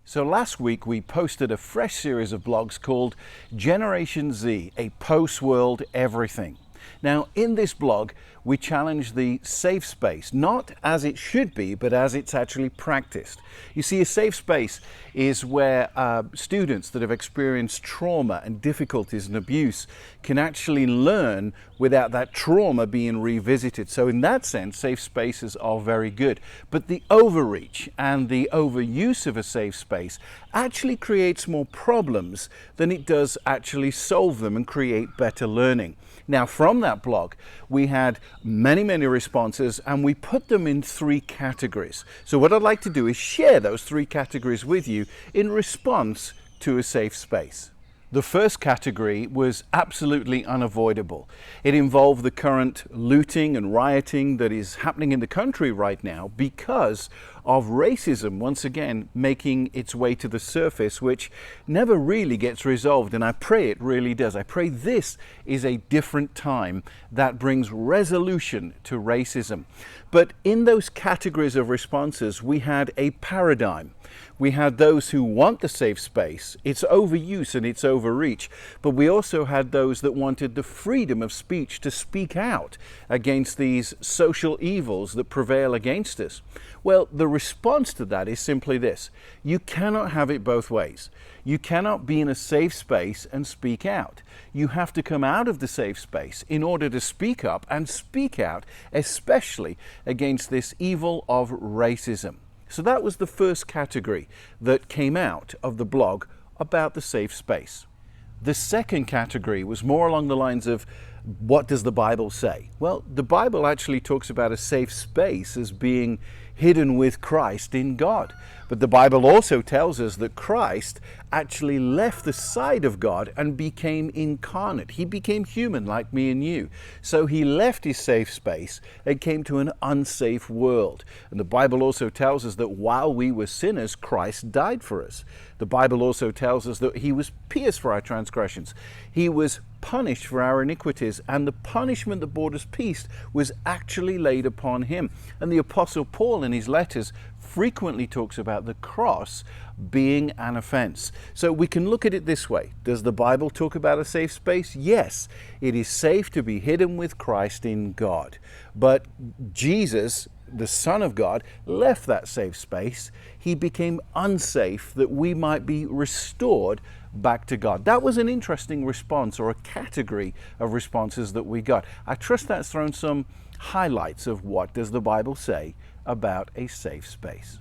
So last week we posted a fresh series of blogs called Generation Z, a post-world everything. Now in this blog we challenge the safe space, not as it should be, but as it's actually practiced. You see, a safe space is where students that have experienced trauma and difficulties and abuse can actually learn without that trauma being revisited. So in that sense, safe spaces are very good. But the overreach and the overuse of a safe space actually creates more problems than it does actually solve them and create better learning. Now from that blog, we had many responses and we put them in three categories. So what I'd like to do is share those three categories with you in response to a safe space. The first category was absolutely unavoidable. It involved the current looting and rioting that is happening in the country right now because of racism once again making its way to the surface, which never really gets resolved, and I pray it really does. I pray this is a different time that brings resolution to racism. But in those categories of responses, we had a paradigm. We had those who want the safe space, its overuse and its overreach, but we also had those that wanted the freedom of speech to speak out against these social evils that prevail against us. Well, the response to that is simply this: you cannot have it both ways. You cannot be in a safe space and speak out. You have to come out of the safe space in order to speak up and speak out, especially against this evil of racism. So that was the first category that came out of the blog about the safe space. The second category was more along the lines of, what does the Bible say? Well, the Bible actually talks about a safe space as being hidden with Christ in God. But the Bible also tells us that Christ actually left the side of God and became incarnate. He became human like me and you. So he left his safe space and came to an unsafe world. And the Bible also tells us that while we were sinners, Christ died for us. The Bible also tells us that he was pierced for our transgressions. He was punished for our iniquities, and the punishment that brought us peace was actually laid upon him. And the Apostle Paul in his letters frequently talks about the cross being an offense. So we can look at it this way. Does the Bible talk about a safe space? Yes, it is safe to be hidden with Christ in God. But Jesus, the Son of God, left that safe space. He became unsafe that we might be restored back to God. That was an interesting response, or a category of responses that we got. I trust that's thrown some highlights of what does the Bible say about a safe space.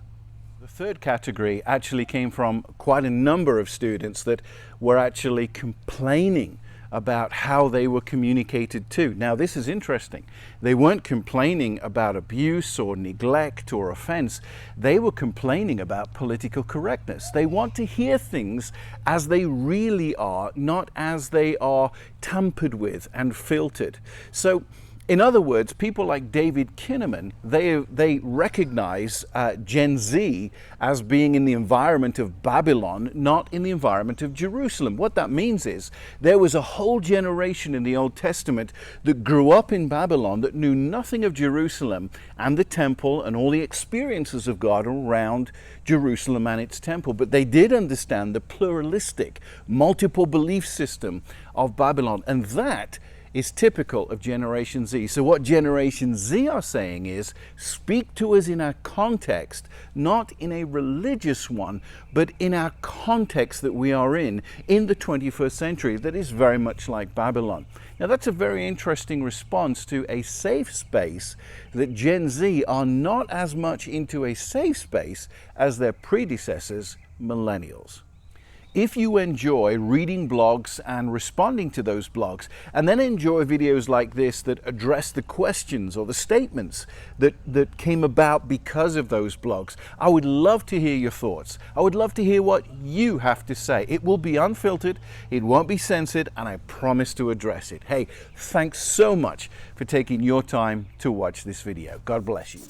The third category actually came from quite a number of students that were actually complaining about how they were communicated to. Now this is interesting. They weren't complaining about abuse or neglect or offense. They were complaining about political correctness. They want to hear things as they really are, not as they are tampered with and filtered. So in other words, people like David Kinnaman, they recognize Gen Z as being in the environment of Babylon, not in the environment of Jerusalem. What that means is there was a whole generation in the Old Testament that grew up in Babylon that knew nothing of Jerusalem and the temple and all the experiences of God around Jerusalem and its temple. But they did understand the pluralistic, multiple belief system of Babylon, and that is typical of Generation Z. So what Generation Z are saying is, speak to us in our context, not in a religious one, but in our context that we are in the 21st century that is very much like Babylon. Now that's a very interesting response to a safe space, that Gen Z are not as much into a safe space as their predecessors, millennials. If you enjoy reading blogs and responding to those blogs, and then enjoy videos like this that address the questions or the statements that came about because of those blogs, I would love to hear your thoughts. I would love to hear what you have to say. It will be unfiltered, it won't be censored, and I promise to address it. Hey, thanks so much for taking your time to watch this video. God bless you.